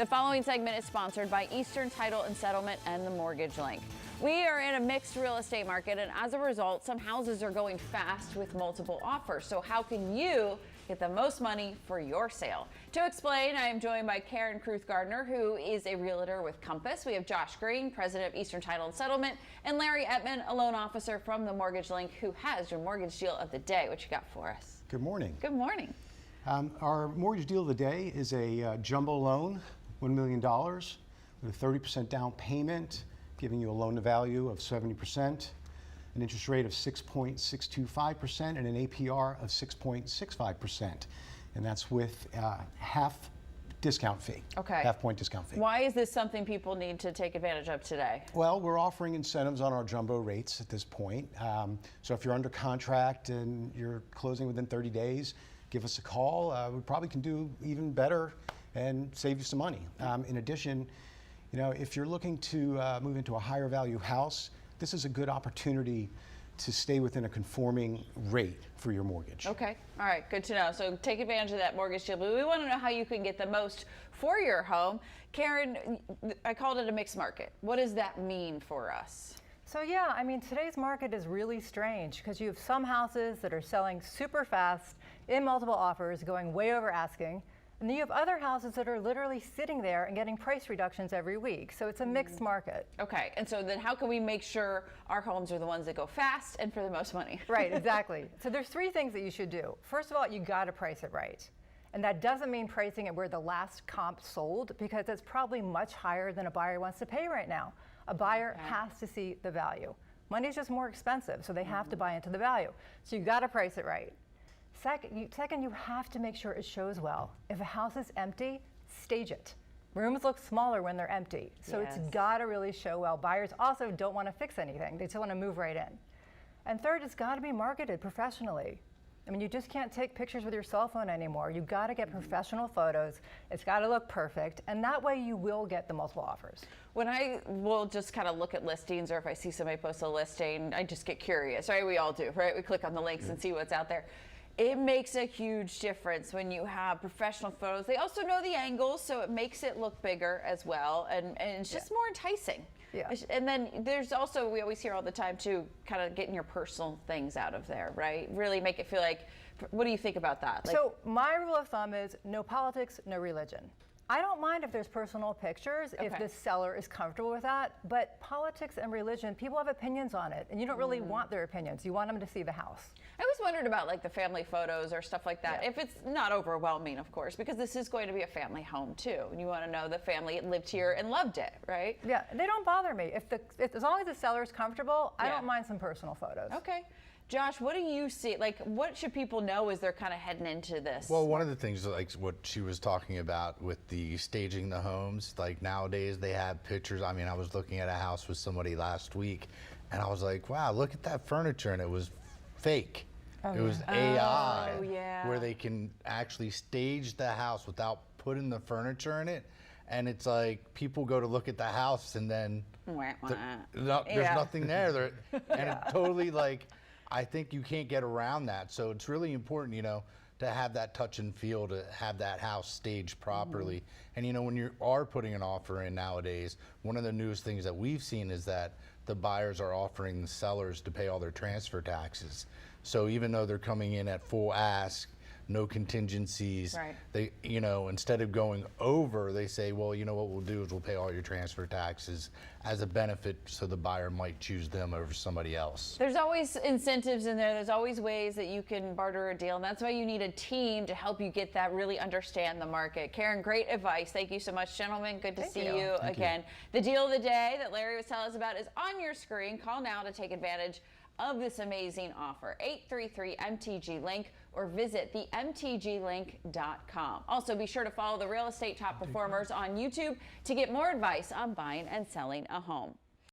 The following segment is sponsored by Eastern Title and Settlement and the Mortgage Link. We are in a mixed real estate market, and as a result, some houses are going fast with multiple offers. So how can you get the most money for your sale? To explain, I am joined by Caryn Gardiner, who is a realtor with Compass. We have Josh Greene, president of Eastern Title and Settlement, and Larry Etman, a loan officer from the Mortgage Link, who has your mortgage deal of the day. What you got for us? Good morning. Good morning. Our mortgage deal of the day is a jumbo loan, $1 million with a 30% down payment, giving you a loan to value of 70%, an interest rate of 6.625%, and an APR of 6.65%. And that's with half discount fee. Okay. Half point discount fee. Why is this something people need to take advantage of today? Well, we're offering incentives on our jumbo rates at this point. So if you're under contract and you're closing within 30 days, give us a call. We probably can do even better and save you some money. In addition, you know, if you're looking to move into a higher value house, this is a good opportunity to stay within a conforming rate for your mortgage. Okay, all right, good to know. So take advantage of that mortgage deal, but we want to know how you can get the most for your home. Caryn, I called it a mixed market. What does that mean for us? So yeah, I mean, today's market is really strange because you have some houses that are selling super fast in multiple offers, going way over asking. And then you have other houses that are literally sitting there and getting price reductions every week. So it's a mixed market. Okay, and so then how can we make sure our homes are the ones that go fast and for the most money? Right, exactly. So there's three things that you should do. First of all, you gotta price it right. And that doesn't mean pricing it where the last comp sold, because it's probably much higher than a buyer wants to pay right now. A buyer has to see the value. Money's just more expensive, so they have to buy into the value. So you gotta price it right. Second, you have to make sure it shows well. If a house is empty, stage it. Rooms look smaller when they're empty, so it's gotta really show well. Buyers also don't wanna fix anything. They just wanna move right in. And third, it's gotta be marketed professionally. I mean, you just can't take pictures with your cell phone anymore. You gotta get professional photos. It's gotta look perfect, and that way you will get the multiple offers. When I will just kind of look at listings, or if I see somebody post a listing, I just get curious, right? We all do, right? We click on the links and see what's out there. It makes a huge difference when you have professional photos. They also know the angles, so it makes it look bigger as well, and it's just more enticing. Yeah. And then there's also, we always hear all the time too, kind of getting your personal things out of there, right? Really make it feel like, what do you think about that? Like, so my rule of thumb is no politics, no religion. I don't mind if there's personal pictures, if the seller is comfortable with that, but politics and religion, people have opinions on it, and you don't really want their opinions. You want them to see the house. I always wondered about like the family photos or stuff like that, if it's not overwhelming, of course, because this is going to be a family home too, and you want to know the family lived here and loved it, right? Yeah, they don't bother me. If as long as the seller is comfortable, I don't mind some personal photos. Okay. Josh, what do you see? Like, what should people know as they're kind of heading into this? Well, one of the things, like what she was talking about with the staging the homes, like nowadays they have pictures. I mean, I was looking at a house with somebody last week, and I was like, wow, look at that furniture, and it was fake. It was AI, where they can actually stage the house without putting the furniture in it. And it's like people go to look at the house, and then there's nothing there. And it totally like, I think you can't get around that. So it's really important, you know, to have that touch and feel, to have that house staged properly. And you know, when you are putting an offer in nowadays, one of the newest things that we've seen is that the buyers are offering the sellers to pay all their transfer taxes. So even though they're coming in at full ask, no contingencies, they, you know, instead of going over, they say, well, you know what we'll do is we'll pay all your transfer taxes as a benefit, so the buyer might choose them over somebody else. There's always incentives in there. There's always ways that you can barter a deal, and that's why you need a team to help you get that, really understand the market. Caryn, great advice. Thank you so much, gentlemen. Good to see you again. The deal of the day that Larry was telling us about is on your screen. Call now to take advantage of this amazing offer. 833-MTG-LINK or visit the mtglink.com. Also, be sure to follow the Real Estate Top Performers on YouTube to get more advice on buying and selling a home.